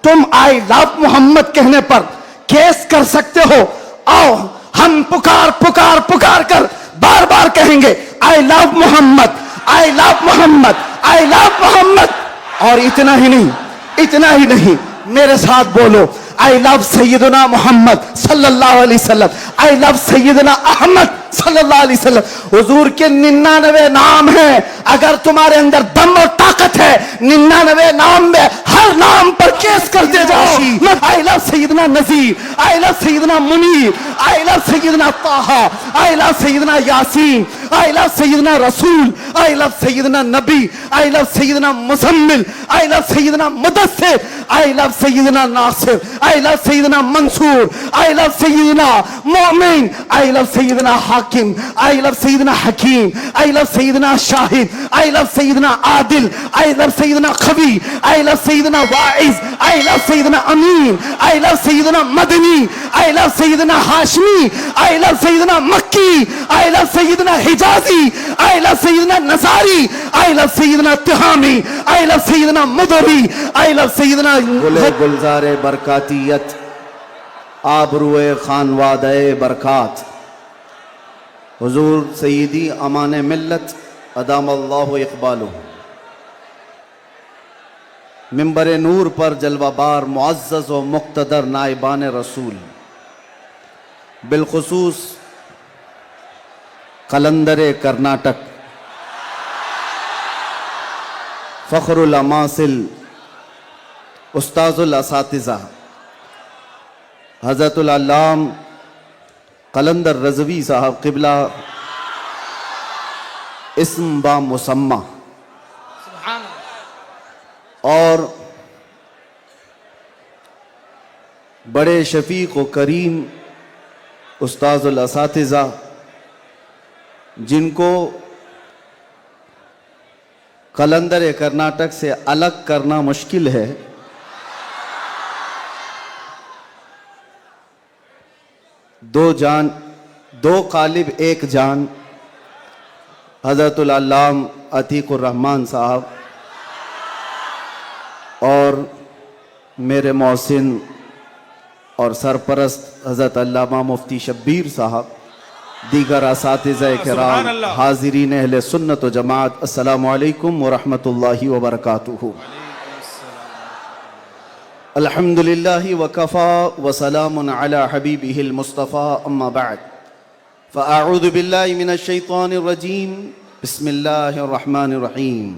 تم آئی لو محمد کہنے پر کیس کر سکتے ہو. آؤ ہم پکار پکار پکار کر بار بار کہیں گے آئی لو محمد, آئی لو محمد, آئی لو محمد. اور اتنا ہی نہیں, میرے ساتھ بولو آئی لو سیدنا محمد صلی اللہ علیہ وسلم, آئی لو سیدنا احمد صلی اللہ علیہ وسلم. حضور کے 99 نام ہیں. اگر تمہارے اندر دم اور طاقت ہے 99 نام میں ہر نام پر کیس کرتے جاؤ. آئی لو سیدنا نذیر, آئی لو سیدنا منیر, آئی لو سیدنا طه, آئی لو سیدنا یاسین, آئی لو سیدنا رسول, آئی لو سیدنا نبی, آئی لو سیدنا مزمل, آئی لو سیدنا مدثر, آئی لو سیدنا ناصر, آئی لو سیدنا منصور, آئی لو سیدنا مومن, آئی لو سیدنا حاکم, آئی لو سیدنا حکیم, آئی لو سیدنا شاہد, آئی لو سیدنا عادل, آئی لو سیدنا قوی, آئی لو سیدنا واعظ, آئی لو سیدنا امین, آئی لو سیدنا مدنی, آئی لو سیدنا ہاشمی, آئی لو سیدنا مکی, آئی لو سیدنا حجازی, آئی لو سیدنا نصاری, آئی لو سیدنا تہامی, آئی لو سیدنا مدری, آئی لو سیدنا گلزار برکاتیت, آبروئے خانوادہ برکات, حضور سیدی امان ملت ادام اللہ اقبالہ. منبر نور پر جلوہ بار معزز و مقتدر نائبان رسول, بالخصوص قلندر کرناٹک, فخر الاماثل, استاذ الاساتذہ, حضرت العلام قلندر رضوی صاحب قبلہ اسم با مسمہ, اور بڑے شفیق و کریم استاذ الاساتذہ جن کو قلندر کرناٹک سے الگ کرنا مشکل ہے, دو قالب ایک جان, حضرت العلام عتیق الرحمن صاحب اور میرے محسن اور سرپرست حضرت علامہ مفتی شبیر صاحب, دیگر اساتذہ کرام, حاضرین اہل سنت و جماعت, السلام علیکم ورحمۃ اللہ وبرکاتہ. الحمدللہ وکفا وسلام علی حبیبہ المصطفیٰ, اما بعد فاعوذ باللہ من الشیطان الرجیم, بسم اللہ الرحمن الرحیم.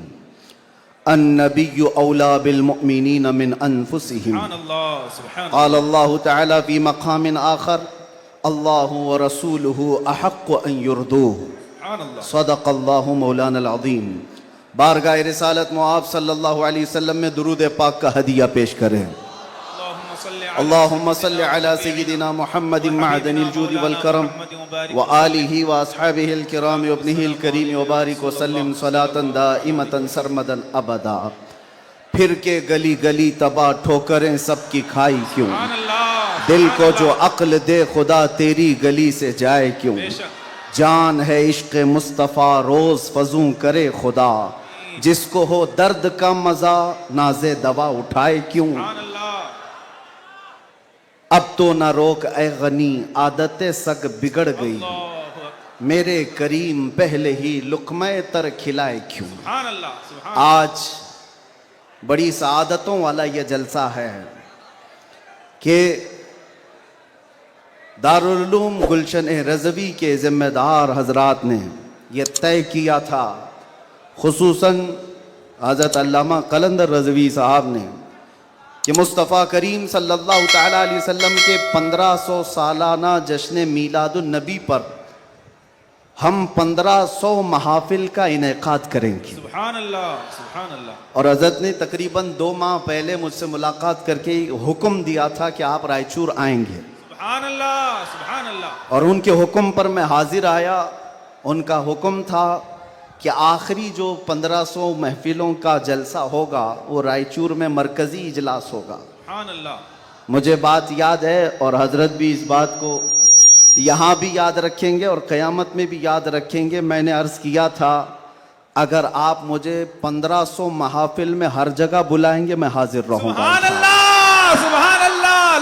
النبی اولا بالمؤمنین من انفسہم, قال اللہ تعالی فی مقام آخر اللہ ورسولہ احق ان یردوہ, صدق اللہ مولانا العظیم. بارگاہ رسالت معاف صلی اللہ علیہ وسلم میں درود پاک کا ہدیہ پیش کریں. اللہم صلی علی سیدنا محمد معدن الجود والکرم وآلہ واصحابہ الکرام وابنہ الکریم وبارک وسلم صلاة دائمتا سرمدا ابدا. پھر کے گلی گلی تباہ ٹھوکریں سب کی کھائی کیوں, دل کو جو عقل دے خدا تیری گلی سے جائے کیوں, جان ہے عشق مصطفیٰ روز فزوں کرے خدا, جس کو ہو درد کا مزہ ناز دوا اٹھائے کیوں. اب تو نہ روک اے غنی عادت سگ بگڑ گئی, میرے کریم پہلے ہی لقمہ تر کھلائے کیوں. آج بڑی سعادتوں والا یہ جلسہ ہے کہ دارالعلوم گلشن رضوی کے ذمہ دار حضرات نے یہ طے کیا تھا, خصوصاً حضرت علامہ قلندر رضوی صاحب نے, کہ مصطفیٰ کریم صلی اللہ تعالیٰ علیہ وسلم کے 1500 سالانہ جشن میلاد النبی پر ہم 1500 محافل کا انعقاد کریں گے. سبحان اللہ, سبحان اللہ. اور حضرت نے تقریباً 2 ماہ پہلے مجھ سے ملاقات کر کے حکم دیا تھا کہ آپ رائچور آئیں گے. سبحان اللہ, سبحان اللہ. اور ان کے حکم پر میں حاضر آیا. ان کا حکم تھا کہ آخری جو 1500 محفلوں کا جلسہ ہوگا وہ رائچور میں مرکزی اجلاس ہوگا. سبحان اللہ. مجھے بات یاد ہے اور حضرت بھی اس بات کو یہاں بھی یاد رکھیں گے اور قیامت میں بھی یاد رکھیں گے. میں نے عرض کیا تھا اگر آپ مجھے 1500 محافل میں ہر جگہ بلائیں گے میں حاضر رہوں گا. سبحان اللہ,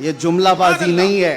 یہ جملہ بازی نہیں ہے.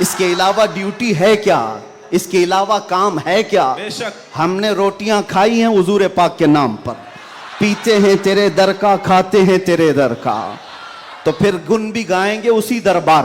اس کے علاوہ ڈیوٹی ہے کیا؟ اس کے علاوہ کام ہے کیا؟ بے شک ہم نے روٹیاں کھائی ہیں حضور پاک کے نام پر, پیتے ہیں تیرے در کا, کھاتے ہیں تیرے در کا, تو پھر گن بھی گائیں گے اسی دربار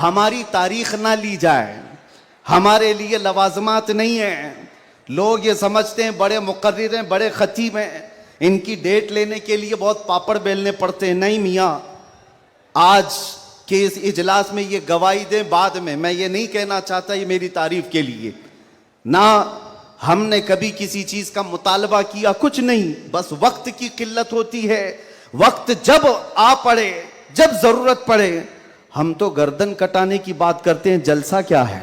ہماری تاریخ نہ لی جائے, ہمارے لیے لوازمات نہیں ہیں. لوگ یہ سمجھتے ہیں بڑے مقرر ہیں, بڑے خطیب ہیں, ان کی ڈیٹ لینے کے لیے بہت پاپڑ بیلنے پڑتے ہیں. نہیں میاں, آج کے اس اجلاس میں یہ گواہی دیں بعد میں یہ نہیں کہنا چاہتا یہ میری تعریف کے لیے. نہ ہم نے کبھی کسی چیز کا مطالبہ کیا, کچھ نہیں, بس وقت کی قلت ہوتی ہے. وقت جب آ پڑے, جب ضرورت پڑے, ہم تو گردن کٹانے کی بات کرتے ہیں, جلسہ کیا ہے؟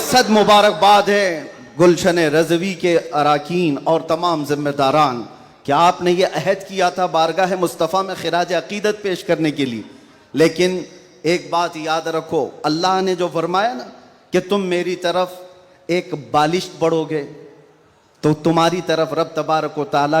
صد مبارکباد ہے گلشن رضوی کے اراکین اور تمام ذمہ داران کہ آپ نے یہ عہد کیا تھا بارگاہ مصطفیٰ میں خراج عقیدت پیش کرنے کے لیے. لیکن ایک بات یاد رکھو, اللہ نے جو فرمایا نا کہ تم میری طرف ایک بالشت بڑھو گے تو تمہاری طرف رب تبارک و تعالیٰ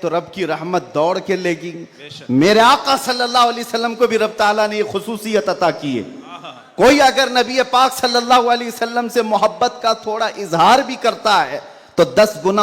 تو رب کی رحمت دوڑ کے لے گی. بے شک. میرے آقا صلی اللہ علیہ وسلم کو بھی رب تعالیٰ نے یہ خصوصیت عطا کی ہے. آہا. کوئی اگر نبی پاک صلی اللہ علیہ وسلم سے محبت کا تھوڑا اظہار بھی کرتا ہے تو 10 گنا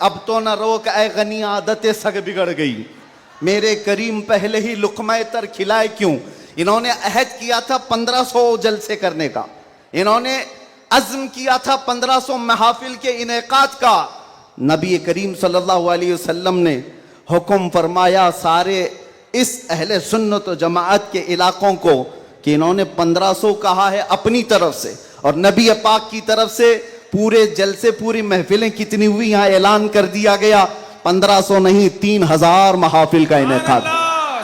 اب تو نہ روک اے غنی عادت سگ بگڑ گئی, میرے کریم پہلے ہی لقمہ تر کھلائے کیوں. انہوں نے عہد کیا تھا 1500 جلسے کرنے کا, انہوں نے عزم کیا تھا 1500 محافل کے انعقاد کا. نبی کریم صلی اللہ علیہ وسلم نے حکم فرمایا سارے اس اہل سنت و جماعت کے علاقوں کو کہ انہوں نے 1500 کہا ہے اپنی طرف سے, اور نبی پاک کی طرف سے پورے جلسے پوری محفلیں کتنی ہوئی یہاں اعلان کر دیا گیا, 1500 نہیں 3000 محافل کا انعقاد.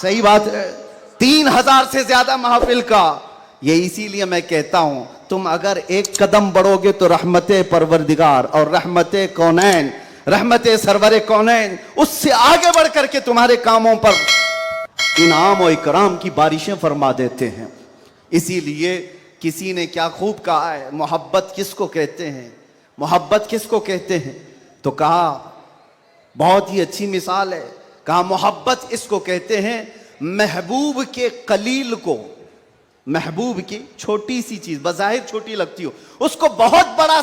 صحیح بات ہے, 3000 سے زیادہ محافل کا. یہ اسی لیے میں کہتا ہوں تم اگر ایک قدم بڑھو گے تو رحمت پروردگار اور رحمت کونین, رحمت سرور کونین اس سے آگے بڑھ کر کے تمہارے کاموں پر انعام و اکرام کی بارشیں فرما دیتے ہیں. اسی لیے کسی نے کیا خوب کہا ہے, محبت کس کو کہتے ہیں, محبت کس کو کہتے ہیں, تو کہا بہت ہی اچھی مثال ہے, کہا محبت اس کو کہتے ہیں محبوب کے قلیل کو, محبوب کی چھوٹی سی چیز بظاہر چھوٹی لگتی ہو اس کو بہت بڑا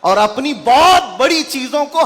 اور اپنی بہت بڑی چیزوں کو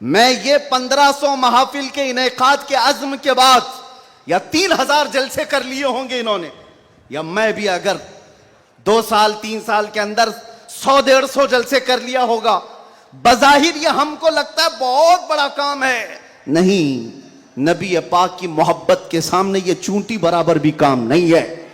میں یہ 1500 محافل کے انعقاد کے عزم کے بعد یا 3000 جلسے کر لیے ہوں گے انہوں نے, یا میں بھی اگر 2 سال 3 سال کے اندر 100-150 جلسے کر لیا ہوگا, بظاہر یہ ہم کو لگتا ہے بہت بڑا کام ہے. نہیں, نبی پاک کی محبت کے سامنے یہ چونٹی برابر بھی کام نہیں ہے.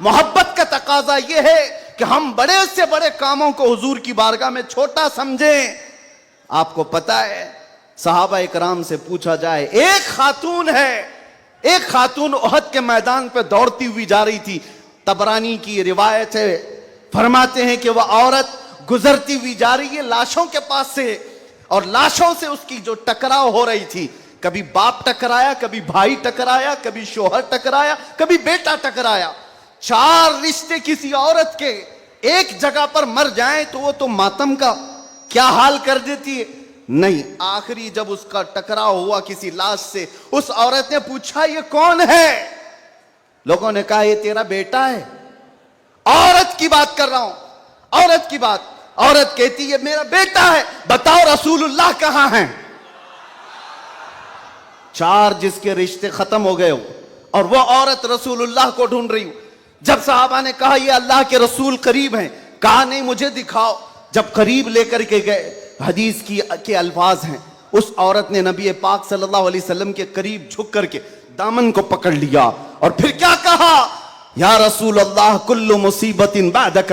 محبت کا تقاضا یہ ہے کہ ہم بڑے سے بڑے کاموں کو حضور کی بارگاہ میں چھوٹا سمجھیں. آپ کو پتہ ہے صحابہ اکرام سے پوچھا جائے, ایک خاتون ہے, ایک خاتون احد کے میدان پہ دوڑتی ہوئی جا رہی تھی, طبرانی کی روایت ہے, فرماتے ہیں کہ وہ عورت گزرتی ہوئی جا رہی ہے لاشوں کے پاس سے, اور لاشوں سے اس کی جو ٹکراؤ ہو رہی تھی, کبھی باپ ٹکرایا, کبھی بھائی ٹکرایا, کبھی شوہر ٹکرایا, کبھی بیٹا ٹکرایا. 4 رشتے کسی عورت کے ایک جگہ پر مر جائیں تو وہ تو ماتم کا کیا حال کر دیتی ہے. نہیں, آخری جب اس کا ٹکراؤ ہوا کسی لاش سے, اس عورت نے پوچھا یہ کون ہے؟ لوگوں نے کہا یہ تیرا بیٹا ہے. عورت کی بات کر رہا ہوں, عورت کی بات. عورت کہتی ہے میرا بیٹا ہے, بتاؤ رسول اللہ کہاں ہیں؟ 4 جس کے رشتے ختم ہو گئے ہو اور وہ عورت رسول اللہ کو ڈھونڈ رہی ہو. جب صحابہ نے کہا یہ اللہ کے رسول قریب ہیں, کہا نہیں مجھے دکھاؤ. جب قریب لے کر کے گئے, حدیث کے الفاظ ہیں, اس عورت نے نبی پاک صلی اللہ علیہ وسلم کے قریب جھک کر کے دامن کو پکڑ لیا اور پھر کیا کہا, یا رسول اللہ کل مصیبت بعدک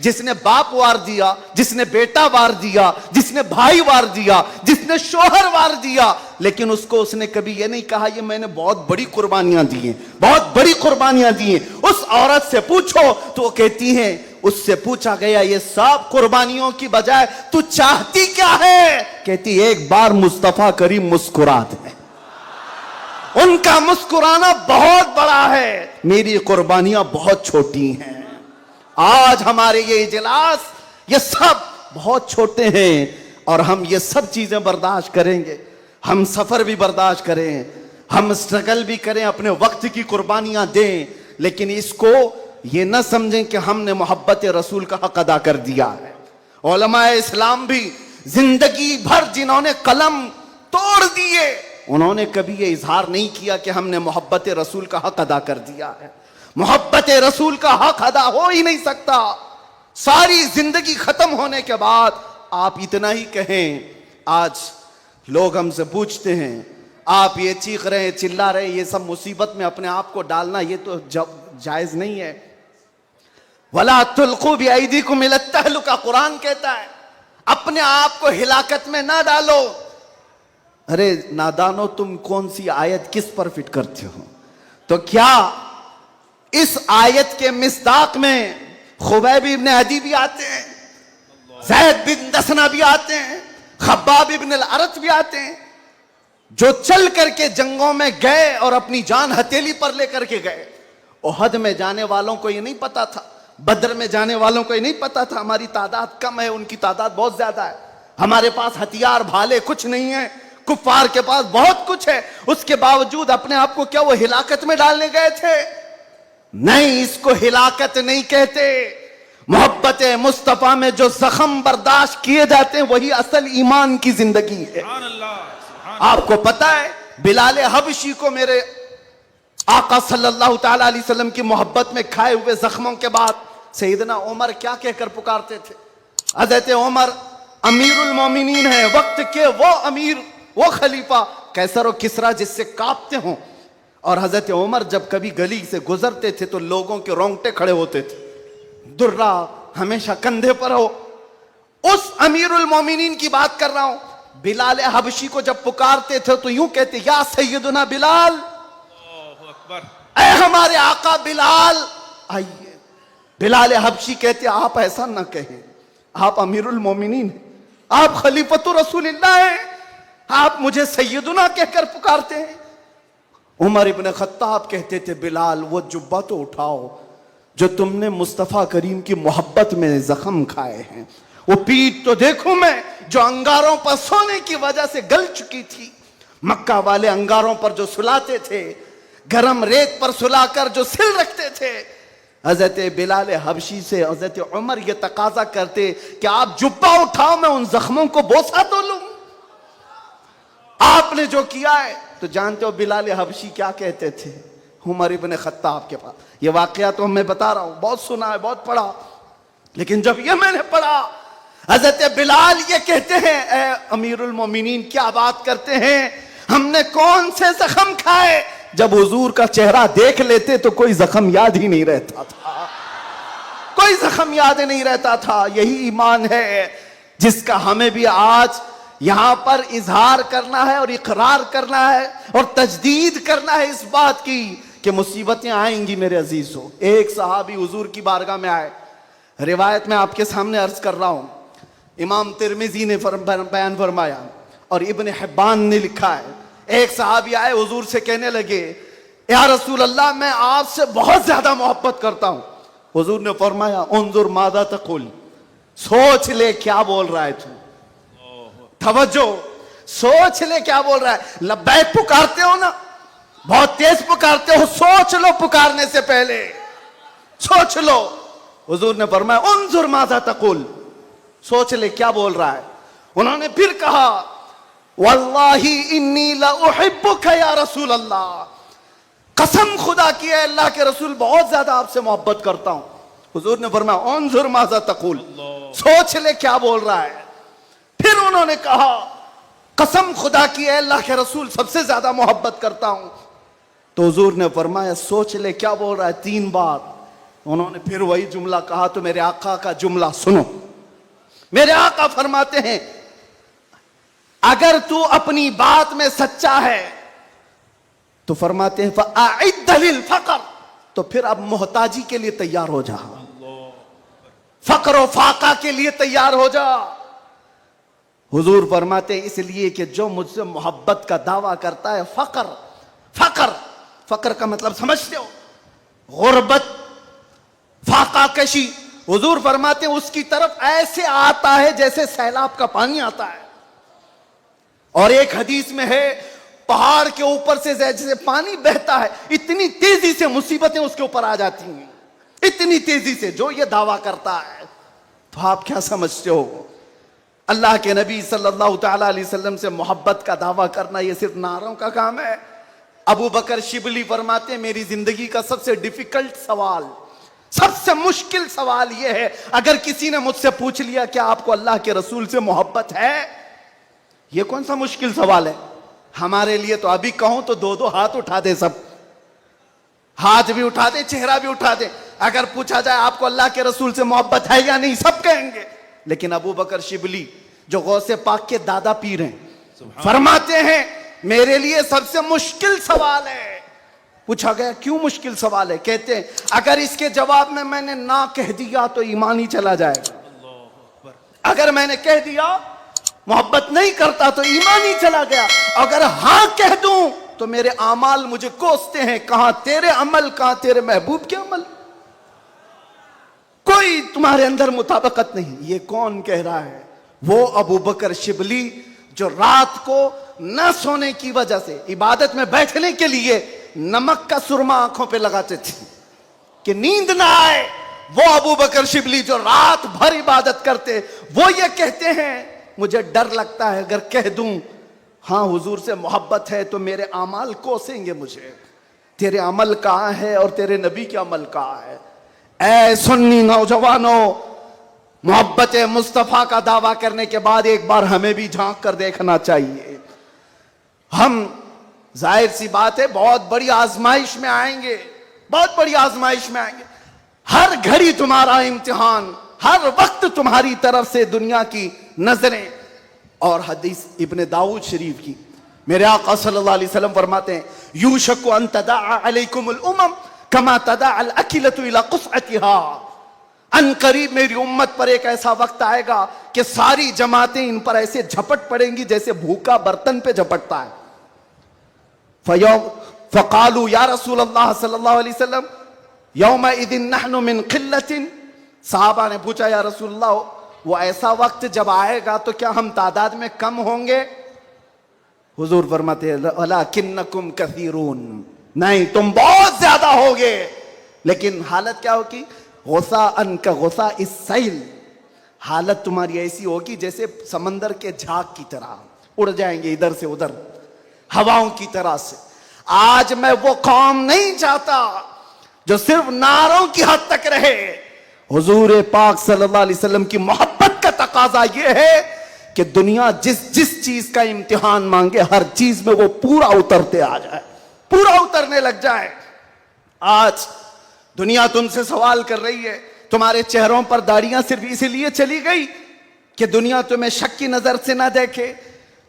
جس نے باپ وار دیا, جس نے بیٹا وار دیا, جس نے بھائی وار دیا, جس نے شوہر وار دیا, لیکن اس نے کبھی یہ نہیں کہا یہ میں نے بہت بڑی قربانیاں دی ہیں, بہت بڑی قربانیاں دی ہیں. اس عورت سے پوچھو تو وہ کہتی ہیں, اس سے پوچھا گیا یہ سب قربانیوں کی بجائے تو چاہتی کیا ہے؟ کہتی ایک بار مصطفیٰ کریم مسکرا دے. ان کا مسکرانا بہت بڑا ہے, میری قربانیاں بہت چھوٹی ہیں. آج ہمارے یہ اجلاس یہ سب بہت چھوٹے ہیں اور ہم یہ سب چیزیں برداشت کریں گے. ہم سفر بھی برداشت کریں, ہم اسٹرگل بھی کریں, اپنے وقت کی قربانیاں دیں, لیکن اس کو یہ نہ سمجھیں کہ ہم نے محبت رسول کا حق ادا کر دیا ہے. علماء اسلام بھی زندگی بھر جنہوں نے قلم توڑ دیے, انہوں نے کبھی یہ اظہار نہیں کیا کہ ہم نے محبت رسول کا حق ادا کر دیا ہے. محبت رسول کا حق ادا ہو ہی نہیں سکتا. ساری زندگی ختم ہونے کے بعد آپ اتنا ہی کہیں. آج لوگ ہم سے پوچھتے ہیں آپ یہ چیخ رہے ہیں, چلا رہے ہیں, یہ سب مصیبت میں اپنے آپ کو ڈالنا یہ تو جائز نہیں ہے. وَلَا تُلْقُوا بِأَيْدِيكُمْ إِلَى التَّهْلُكَةِ, قرآن کہتا ہے اپنے آپ کو ہلاکت میں نہ ڈالو. ارے نادانو, تم کون سی آیت کس پر فٹ کرتے ہو؟ تو کیا اس آیت کے مصداق میں خبیب ابن عدی بھی آتے ہیں, زید بن دسنہ بھی آتے ہیں, خباب ابن الارت بھی آتے ہیں, جو چل کر کے جنگوں میں گئے اور اپنی جان ہتھیلی پر لے کر کے گئے. احد میں جانے والوں کو یہ نہیں پتا تھا, بدر میں جانے والوں کو یہ نہیں پتا تھا ہماری تعداد کم ہے, ان کی تعداد بہت زیادہ ہے, ہمارے پاس ہتھیار بھالے کچھ نہیں ہے, کفار کے پاس بہت کچھ ہے. اس کے باوجود اپنے آپ کو کیا وہ ہلاکت میں ڈالنے گئے تھے؟ نہیں, اس کو ہلاکت نہیں کہتے. محبت مصطفیٰ میں جو زخم برداشت کیے جاتے ہیں وہی اصل ایمان کی زندگی ہے. سبحان اللہ. آپ کو پتا ہے بلال حبشی کو میرے آقا صلی اللہ تعالی علیہ وسلم کی محبت میں کھائے ہوئے زخموں کے بعد سیدنا عمر کیا کہہ کر پکارتے تھے؟ حضرت عمر امیر المومنین ہیں, وقت کے وہ امیر, وہ خلیفہ, قیصر و کسریٰ جس سے کانپتے ہوں. اور حضرت عمر جب کبھی گلی سے گزرتے تھے تو لوگوں کے رونگٹے کھڑے ہوتے تھے, درہ ہمیشہ کندھے پر ہو. اس امیر المومنین کی بات کر رہا ہوں. بلال حبشی کو جب پکارتے تھے تو یوں کہتے, یا سیدنا بلال, اللہ اکبر. اے ہمارے آقا بلال آئیے. بلال حبشی کہتے آپ ایسا نہ کہیں, آپ امیر المومنین ہیں, آپ خلیفۃ رسول اللہ ہیں, آپ مجھے سیدنا کہہ کر پکارتے ہیں. عمر ابن خطاب کہتے تھے بلال وہ جبہ تو اٹھاؤ جو تم نے مصطفیٰ کریم کی محبت میں زخم کھائے ہیں, وہ پیٹ تو دیکھوں میں جو انگاروں پر سونے کی وجہ سے گل چکی تھی. مکہ والے انگاروں پر جو سلاتے تھے, گرم ریت پر سلا کر جو سل رکھتے تھے. حضرت بلال حبشی سے حضرت عمر یہ تقاضا کرتے کہ آپ جبہ اٹھاؤ, میں ان زخموں کو بوسہ تو لوں. آپ نے جو کیا ہے تو جانتے ہو بلال حبشی کیا کہتے تھے عمر ابن خطاب کے پاس. یہ واقعہ تو میں بتا رہا ہوں, بہت سنا ہے, بہت پڑھا, لیکن جب یہ میں نے پڑھا حضرت بلال یہ کہتے ہیں اے امیر المومنین کیا بات کرتے ہیں, ہم نے کون سے زخم کھائے. جب حضور کا چہرہ دیکھ لیتے تو کوئی زخم یاد ہی نہیں رہتا تھا, کوئی زخم یاد نہیں رہتا تھا. یہی ایمان ہے جس کا ہمیں بھی آج یہاں پر اظہار کرنا ہے اور اقرار کرنا ہے اور تجدید کرنا ہے اس بات کی کہ مصیبتیں آئیں گی میرے عزیزو. ایک صحابی حضور کی بارگاہ میں آئے, روایت میں آپ کے سامنے عرض کر رہا ہوں, امام ترمذی نے بیان فرمایا اور ابن حبان نے لکھا ہے. ایک صحابی آئے حضور سے کہنے لگے یا رسول اللہ میں آپ سے بہت زیادہ محبت کرتا ہوں. حضور نے فرمایا انظر ماذا تقول, سوچ لے کیا بول رہا ہے تو, توجہ, سوچ لے کیا بول رہا ہے. لبیک پکارتے ہو نا, بہت تیز پکارتے ہو, سوچ لو پکارنے سے پہلے, سوچ لو. حضور نے فرمایا انظر ماذا تقول, سوچ لے کیا بول رہا ہے. انہوں نے پھر کہا واللہ انی لاحبک یا رسول اللہ, قسم خدا کی ہے اللہ کے رسول بہت زیادہ آپ سے محبت کرتا ہوں. حضور نے فرمایا انظر ماذا تقول, سوچ لے کیا بول رہا ہے. پھر انہوں نے کہا قسم خدا کی ہے اللہ کے رسول سب سے زیادہ محبت کرتا ہوں. تو حضور نے فرمایا سوچ لے کیا بول رہا ہے 3 بار. انہوں نے پھر وہی جملہ کہا تو میرے آقا کا جملہ سنو. میرے آقا فرماتے ہیں اگر تو اپنی بات میں سچا ہے تو فرماتے ہیں فَأَعِدَّ لِلْفَقْرِ، تو پھر اب محتاجی کے لیے تیار ہو جا، فقر و فاقہ کے لیے تیار ہو جا. حضور فرماتے ہیں اس لیے کہ جو مجھ سے محبت کا دعویٰ کرتا ہے فقر کا مطلب سمجھتے ہو؟ غربت، فاقہ کشی. حضور فرماتے ہیں اس کی طرف ایسے آتا ہے جیسے سیلاب کا پانی آتا ہے. اور ایک حدیث میں ہے پہاڑ کے اوپر سے جیسے پانی بہتا ہے اتنی تیزی سے مصیبتیں اس کے اوپر آ جاتی ہیں، اتنی تیزی سے جو یہ دعویٰ کرتا ہے. تو آپ کیا سمجھتے ہو؟ اللہ کے نبی صلی اللہ تعالیٰ علیہ وسلم سے محبت کا دعویٰ کرنا یہ صرف نعروں کا کام ہے؟ ابو بکر شبلی فرماتے ہیں میری زندگی کا سب سے ڈیفیکلٹ سوال، سب سے مشکل سوال یہ ہے اگر کسی نے مجھ سے پوچھ لیا کہ آپ کو اللہ کے رسول سے محبت ہے، یہ کون سا مشکل سوال ہے ہمارے لیے؟ تو ابھی کہوں تو دو ہاتھ اٹھا دے، سب ہاتھ بھی اٹھا دے، چہرہ بھی اٹھا دے. اگر پوچھا جائے آپ کو اللہ کے رسول سے محبت ہے یا نہیں، سب کہیں گے. لیکن ابو بکر شبلی جو غوث پاک کے دادا پیر ہیں فرماتے ہیں میرے لیے سب سے مشکل سوال ہے. پوچھا گیا کیوں مشکل سوال ہے؟ کہتے ہیں اگر اس کے جواب میں نے نہ کہہ دیا تو ایمان ہی چلا جائے گا، اگر میں نے کہہ دیا محبت نہیں کرتا تو ایمان ہی چلا گیا، اگر ہاں کہہ دوں تو میرے اعمال مجھے کوستے ہیں، کہاں تیرے عمل کہاں تیرے محبوب کے عمل، کوئی تمہارے اندر مطابقت نہیں. یہ کون کہہ رہا ہے؟ وہ ابو بکر شبلی جو رات کو نہ سونے کی وجہ سے عبادت میں بیٹھنے کے لیے نمک کا سرما آنکھوں پہ لگاتے تھے کہ نیند نہ آئے. وہ ابو بکر شبلی جو رات بھر عبادت کرتے، وہ یہ کہتے ہیں مجھے ڈر لگتا ہے اگر کہہ دوں ہاں حضور سے محبت ہے تو میرے اعمال کوسیں گے مجھے، تیرے عمل کہاں ہے اور تیرے نبی کے عمل کہاں ہے. اے سنی نوجوانوں، محبت مصطفیٰ کا دعویٰ کرنے کے بعد ایک بار ہمیں بھی جھانک کر دیکھنا چاہیے. ہم ظاہر سی بات ہے بہت بڑی آزمائش میں آئیں گے، بہت بڑی آزمائش میں آئیں گے. ہر گھڑی تمہارا امتحان، ہر وقت تمہاری طرف سے دنیا کی نظریں. اور حدیث ابن داؤد شریف کی میرے آقا صلی اللہ علیہ وسلم فرماتے ہیں یوشک ان تداعى علیکم الامم کما تداعى الاکلۃ الی قصعتها. ان قریب میری امت پر ایک ایسا وقت آئے گا کہ ساری جماعتیں ان پر ایسے جھپٹ پڑیں گی جیسے بھوکا برتن پہ جھپٹتا ہے. فقالوا یا رسول اللہ صلی اللہ علیہ وسلم یومئذ نحن من قلۃ. صحابہ نے پوچھا یا رسول اللہ وہ ایسا وقت جب آئے گا تو کیا ہم تعداد میں کم ہوں گے؟ حضور فرماتے ہیں ولکنکم کثیرون، نہیں تم بہت زیادہ ہوگے، لیکن حالت کیا ہوگی؟ غثاءً کغثاء السیل، حالت تمہاری ایسی ہوگی جیسے سمندر کے جھاگ کی طرح، اڑ جائیں گے ادھر سے ادھر ہواؤں کی طرح سے. آج میں وہ قوم نہیں چاہتا جو صرف نعروں کی حد تک رہے. حضور پاک صلی اللہ علیہ وسلم کی محبت کا تقاضا یہ ہے کہ دنیا جس چیز کا امتحان مانگے ہر چیز میں وہ پورا اترتے آ جائے، پورا اترنے لگ جائے. آج دنیا تم سے سوال کر رہی ہے، تمہارے چہروں پر داڑیاں صرف اسی لیے چلی گئی کہ دنیا تمہیں شک کی نظر سے نہ دیکھے.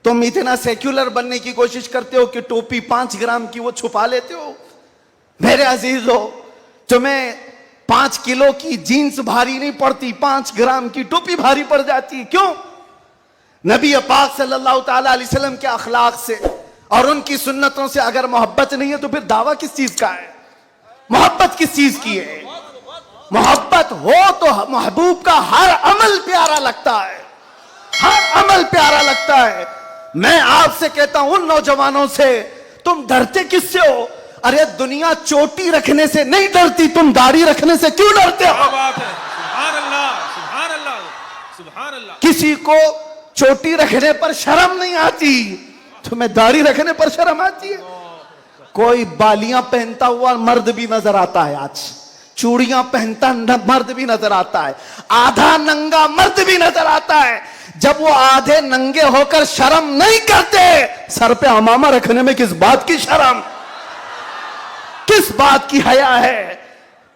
تم اتنا سیکولر بننے کی کوشش کرتے ہو کہ ٹوپی 5 گرام کی وہ چھپا لیتے ہو. میرے عزیزو، تمہیں 5 کلو کی جینس بھاری نہیں پڑتی، 5 گرام کی ٹوپی بھاری پڑ جاتی. کیوں؟ نبی پاک صلی اللہ تعالیٰ علیہ وسلم کے اخلاق سے اور ان کی سنتوں سے اگر محبت نہیں ہے تو پھر دعویٰ کس چیز کا ہے؟ محبت کس چیز کی ہے؟ محبت ہو تو محبوب کا ہر عمل پیارا لگتا ہے، ہر عمل پیارا لگتا ہے. میں آپ سے کہتا ہوں ان نوجوانوں سے، تم ڈرتے کس سے ہو؟ ارے دنیا چوٹی رکھنے سے نہیں ڈرتی، تم داڑھی رکھنے سے کیوں ڈرتے ہو؟ سبحان اللہ، سبحان اللہ، سبحان اللہ. کسی کو چوٹی رکھنے پر شرم نہیں آتی، تمہیں داڑھی رکھنے پر شرم آتی ہے. کوئی بالیاں پہنتا ہوا مرد بھی نظر آتا ہے، آج چوڑیاں پہنتا مرد بھی نظر آتا ہے، آدھا ننگا مرد بھی نظر آتا ہے. جب وہ آدھے ننگے ہو کر شرم نہیں کرتے، سر پہ عمامہ رکھنے میں کس بات کی شرم، کس بات کی حیا ہے؟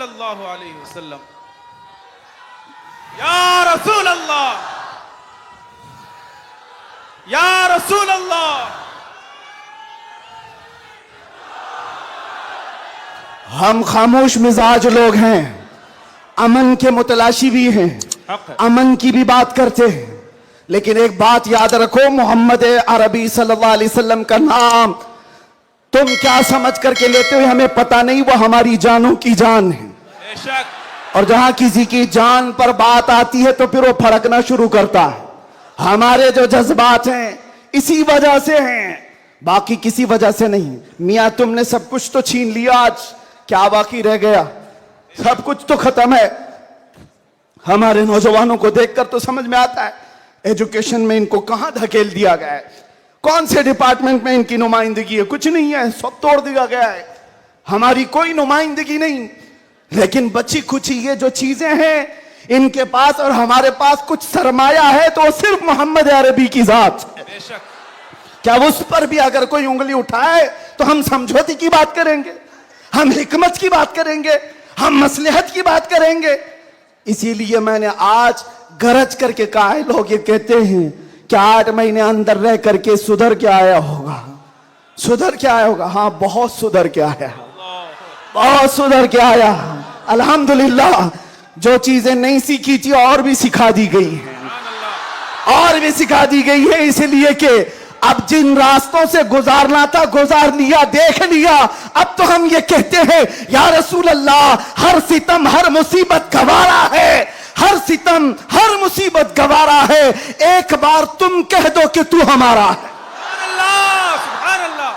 صلی اللہ علیہ وسلم. یا رسول اللہ، یا رسول اللہ. ہم خاموش مزاج لوگ ہیں، امن کے متلاشی بھی ہیں، حق ہے. امن کی بھی بات کرتے ہیں، لیکن ایک بات یاد رکھو، محمد عربی صلی اللہ علیہ وسلم کا نام تم کیا سمجھ کر کے لیتے ہو ہمیں پتہ نہیں، وہ ہماری جانوں کی جان ہے. بے شک. اور جہاں کسی کی جان پر بات آتی ہے تو پھر وہ پھڑکنا شروع کرتا ہے. ہمارے جو جذبات ہیں اسی وجہ سے ہیں، باقی کسی وجہ سے نہیں. میاں تم نے سب کچھ تو چھین لیا، آج کیا باقی رہ گیا؟ سب کچھ تو ختم ہے. ہمارے نوجوانوں کو دیکھ کر تو سمجھ میں آتا ہے ایجوکیشن میں ان کو کہاں دھکیل دیا گیا ہے، کون سے ڈپارٹمنٹ میں ان کی نمائندگی ہے؟ کچھ نہیں ہے، سب توڑ دیا گیا ہے، ہماری کوئی نمائندگی نہیں. لیکن بچی کچھ یہ جو چیزیں ہیں ان کے پاس اور ہمارے پاس کچھ سرمایہ ہے تو وہ صرف محمد عربی کی ذات. بے شک. کیا اس پر بھی اگر کوئی انگلی اٹھائے تو ہم سمجھوتی کی بات کریں گے، ہم حکمت کی بات کریں گے، ہم مصلحت کی بات کریں گے؟ اسی لیے میں نے آج گرج کر کے کہا ہے، لوگ یہ کہتے ہیں کہ 8 مہینے اندر رہ کر کے سدھر کے آیا ہوگا. سدھر کے آیا ہوگا؟ ہاں بہت سدھر کے آیا، بہت سدھر کے آیا. الحمدللہ جو چیزیں نہیں سیکھی تھی اور بھی سکھا دی گئی ہیں، اور بھی سکھا دی گئی ہے. اس لیے کہ اب جن راستوں سے گزارنا تھا گزار لیا، دیکھ لیا. اب تو ہم یہ کہتے ہیں یا رسول اللہ ہر ستم ہر مصیبت گوارا ہے، ہر ستم ہر مصیبت گوارا ہے، ایک بار تم کہہ دو کہ تو ہمارا ہے. سبحان اللہ، سبحان اللہ.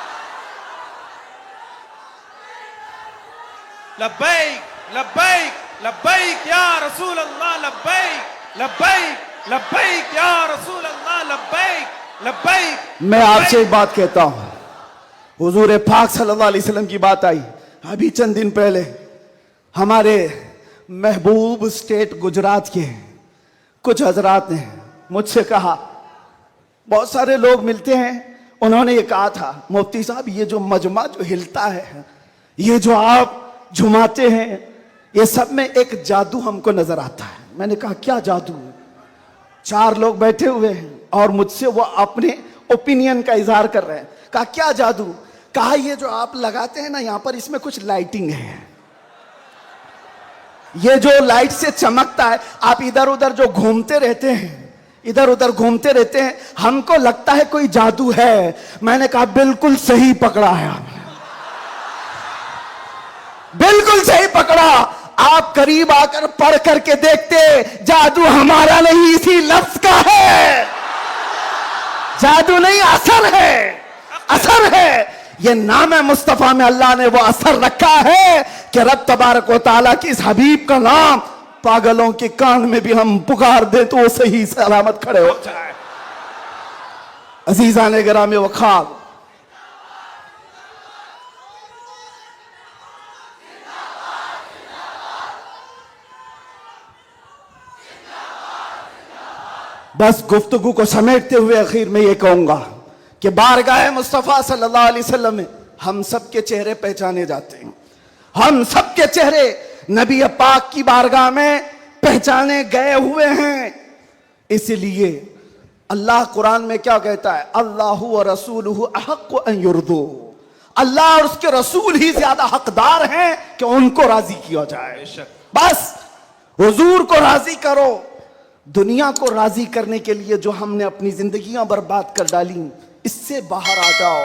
لبیک لبیک لبیک یا رسول اللہ، لبیک لبیک لبیک یا رسول اللہ، لبیک لبیک. میں آپ سے ایک بات کہتا ہوں، حضور پاک صلی اللہ علیہ وسلم کی بات آئی ابھی چند دن پہلے. ہمارے محبوب اسٹیٹ گجرات کے کچھ حضرات نے مجھ سے کہا، بہت سارے لوگ ملتے ہیں، انہوں نے یہ کہا تھا مفتی صاحب یہ جو مجمع جو ہلتا ہے، یہ جو آپ جھماتے ہیں، یہ سب میں ایک جادو ہم کو نظر آتا ہے. میں نے کہا کیا جادو؟ 4 لوگ بیٹھے ہوئے ہیں اور مجھ سے وہ اپنے اوپینین کا اظہار کر رہے ہیں. کہا کیا جادو؟ کہا یہ جو آپ لگاتے ہیں نا یہاں پر، اس میں کچھ لائٹنگ ہے، یہ جو لائٹ سے چمکتا ہے، آپ ادھر ادھر جو گھومتے رہتے ہیں، ادھر ادھر گھومتے رہتے ہیں، ہم کو لگتا ہے کوئی جادو ہے. میں نے کہا بالکل صحیح پکڑا ہے آپ نے، بالکل صحیح پکڑا. آپ قریب آ کر پڑھ کر کے دیکھتے، جادو ہمارا نہیں اسی لفظ کا ہے. جادو نہیں، اثر ہے، اثر ہے. یہ نام مصطفیٰ میں اللہ نے وہ اثر رکھا ہے کہ رب تبارک و تعالیٰ کی اس حبیب کا نام پاگلوں کے کان میں بھی ہم پکار دیں تو وہ صحیح سلامت کھڑے ہو جائے. عزیزان گرامی وقار، بس گفتگو کو سمیٹتے ہوئے اخیر میں یہ کہوں گا کہ بارگاہ مصطفیٰ صلی اللہ علیہ وسلم میں ہم سب کے چہرے پہچانے جاتے ہیں. ہم سب کے چہرے نبی پاک کی بارگاہ میں پہچانے گئے ہوئے ہیں. اس لیے اللہ قرآن میں کیا کہتا ہے؟ اللہ و رسولہ احق ان یرضوا. اللہ اور اس کے رسول ہی زیادہ حقدار ہیں کہ ان کو راضی کیا جائے. بس حضور کو راضی کرو. دنیا کو راضی کرنے کے لیے جو ہم نے اپنی زندگیاں برباد کر ڈالی، اس سے باہر آ جاؤ.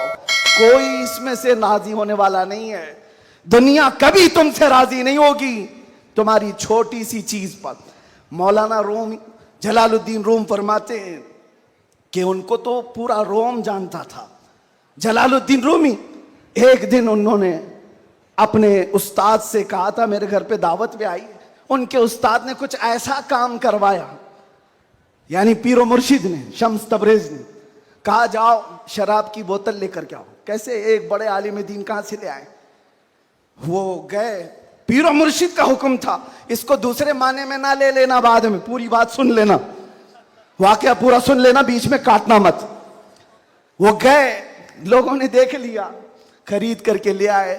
کوئی اس میں سے راضی ہونے والا نہیں ہے. دنیا کبھی تم سے راضی نہیں ہوگی تمہاری چھوٹی سی چیز پر. مولانا روم جلال الدین روم فرماتے ہیں کہ ان کو تو پورا روم جانتا تھا. جلال الدین رومی ایک دن انہوں نے اپنے استاد سے کہا تھا، میرے گھر پہ دعوت پہ آئی. ان کے استاد نے کچھ ایسا کام کروایا، یعنی پیر و مرشد نے، شمس تبریز نے کہا جاؤ شراب کی بوتل لے کر کے آؤ. کیسے ایک بڑے عالم دین کہاں سے لے آئے؟ وہ گئے، پیر و مرشد کا حکم تھا. اس کو دوسرے معنی میں نہ لے لینا، بعد میں پوری بات سن لینا، واقعہ پورا سن لینا، بیچ میں کاٹنا مت. وہ گئے، لوگوں نے دیکھ لیا، خرید کر کے لے آئے.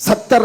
70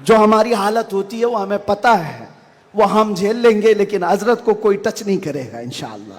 جو ہماری حالت ہوتی ہے وہ ہمیں پتہ ہے, وہ ہم جھیل لیں گے, لیکن حضرت کو کوئی ٹچ نہیں کرے گا انشاءاللہ.